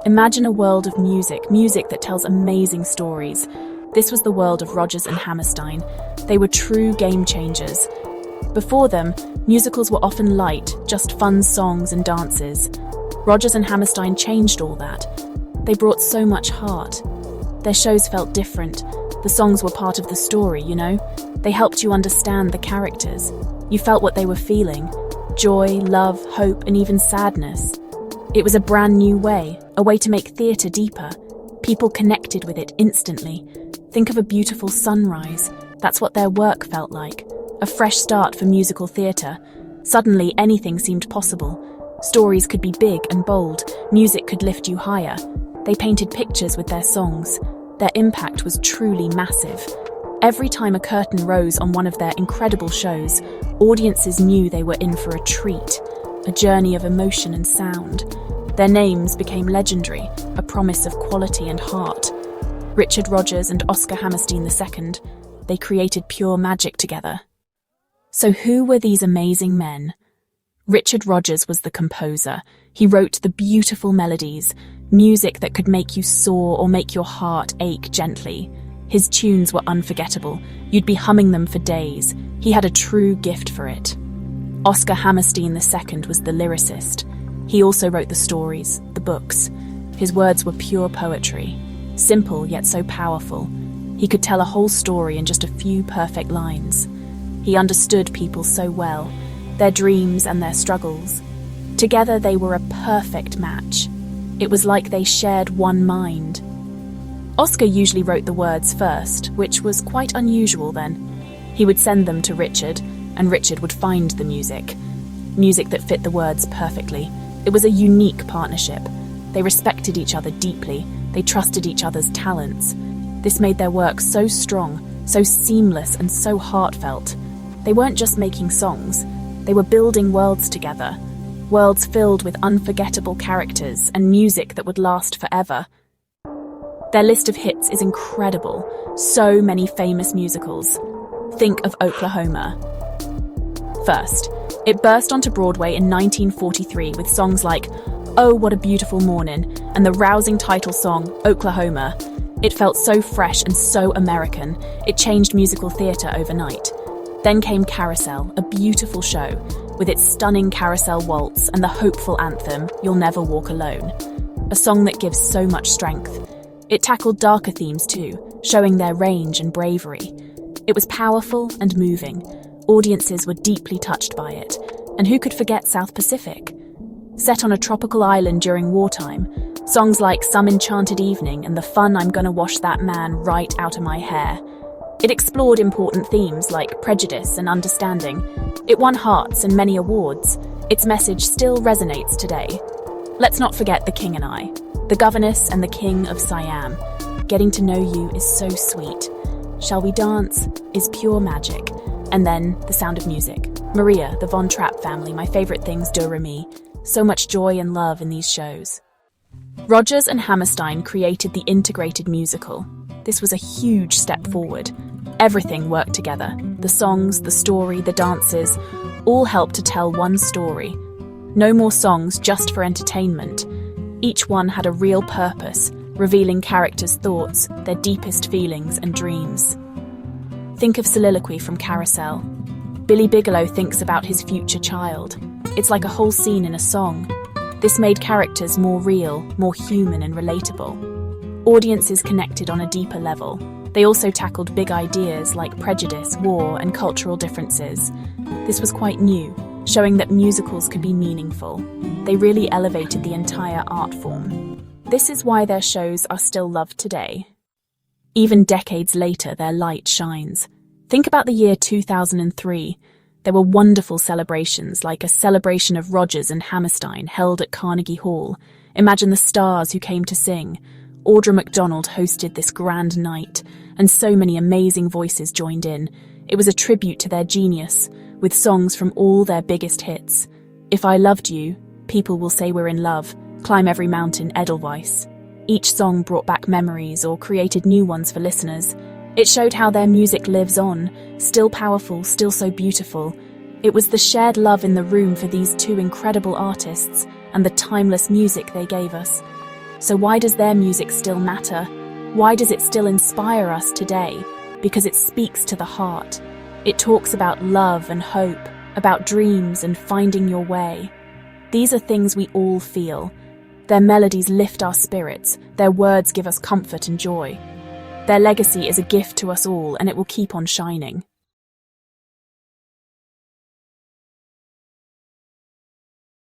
Imagine a world of music that tells amazing stories. This was the world of Rodgers and Hammerstein. They were true game changers. Before them, musicals were often light, just fun songs and dances. Rodgers and Hammerstein changed all that. They brought so much heart. Their shows felt different. The songs were part of the story, you know? They helped you understand the characters. You felt what they were feeling. Joy, love, hope, and even sadness. It was a brand new way, a way to make theatre deeper. People connected with it instantly. Think of a beautiful sunrise. That's what their work felt like. A fresh start for musical theatre. Suddenly, anything seemed possible. Stories could be big and bold. Music could lift you higher. They painted pictures with their songs. Their impact was truly massive. Every time a curtain rose on one of their incredible shows, audiences knew they were in for a treat, a journey of emotion and sound. Their names became legendary, a promise of quality and heart. Richard Rodgers and Oscar Hammerstein II, they created pure magic together. So who were these amazing men? Richard Rodgers was the composer. He wrote the beautiful melodies, music that could make you soar or make your heart ache gently. His tunes were unforgettable. You'd be humming them for days. He had a true gift for it. Oscar Hammerstein II was the lyricist. He also wrote the stories, the books. His words were pure poetry, simple yet so powerful. He could tell a whole story in just a few perfect lines. He understood people so well, their dreams and their struggles. Together they were a perfect match. It was like they shared one mind. Oscar usually wrote the words first, which was quite unusual then. He would send them to Richard, and Richard would find the music that fit the words perfectly. It was a unique partnership. They respected each other deeply. They trusted each other's talents. This made their work so strong, so seamless, and so heartfelt. They weren't just making songs. They were building worlds together. Worlds filled with unforgettable characters and music that would last forever. Their list of hits is incredible. So many famous musicals. Think of Oklahoma. First, it burst onto Broadway in 1943 with songs like Oh, What a Beautiful Morning and the rousing title song, Oklahoma. It felt so fresh and so American, it changed musical theatre overnight. Then came Carousel, a beautiful show, with its stunning carousel waltz and the hopeful anthem, You'll Never Walk Alone. A song that gives so much strength. It tackled darker themes too, showing their range and bravery. It was powerful and moving. Audiences were deeply touched by it. And who could forget South Pacific? Set on a tropical island during wartime, songs like Some Enchanted Evening and the fun I'm Gonna Wash That Man Right Out of My Hair. It explored important themes like prejudice and understanding. It won hearts and many awards. Its message still resonates today. Let's not forget The King and I, the governess and the king of Siam. Getting to know you is so sweet. Shall We Dance is pure magic. And then The Sound of Music. Maria, the Von Trapp family, my favorite things, Do Re Mi. So much joy and love in these shows. Rodgers and Hammerstein created the integrated musical. This was a huge step forward. Everything worked together. The songs, the story, the dances, all helped to tell one story. No more songs just for entertainment. Each one had a real purpose, revealing characters' thoughts, their deepest feelings and dreams. Think of Soliloquy from Carousel. Billy Bigelow thinks about his future child. It's like a whole scene in a song. This made characters more real, more human and relatable. Audiences connected on a deeper level. They also tackled big ideas like prejudice, war, and cultural differences. This was quite new, showing that musicals could be meaningful. They really elevated the entire art form. This is why their shows are still loved today. Even decades later, their light shines. Think about the year 2003. There were wonderful celebrations, like a celebration of Rodgers and Hammerstein held at Carnegie Hall. Imagine the stars who came to sing. Audra McDonald hosted this grand night, and so many amazing voices joined in. It was a tribute to their genius, with songs from all their biggest hits. If I Loved You, People Will Say We're in Love, Climb Every Mountain, Edelweiss. Each song brought back memories or created new ones for listeners. It showed how their music lives on, still powerful, still so beautiful. It was the shared love in the room for these two incredible artists and the timeless music they gave us. So why does their music still matter? Why does it still inspire us today? Because it speaks to the heart. It talks about love and hope, about dreams and finding your way. These are things we all feel. Their melodies lift our spirits, their words give us comfort and joy. Their legacy is a gift to us all, and it will keep on shining.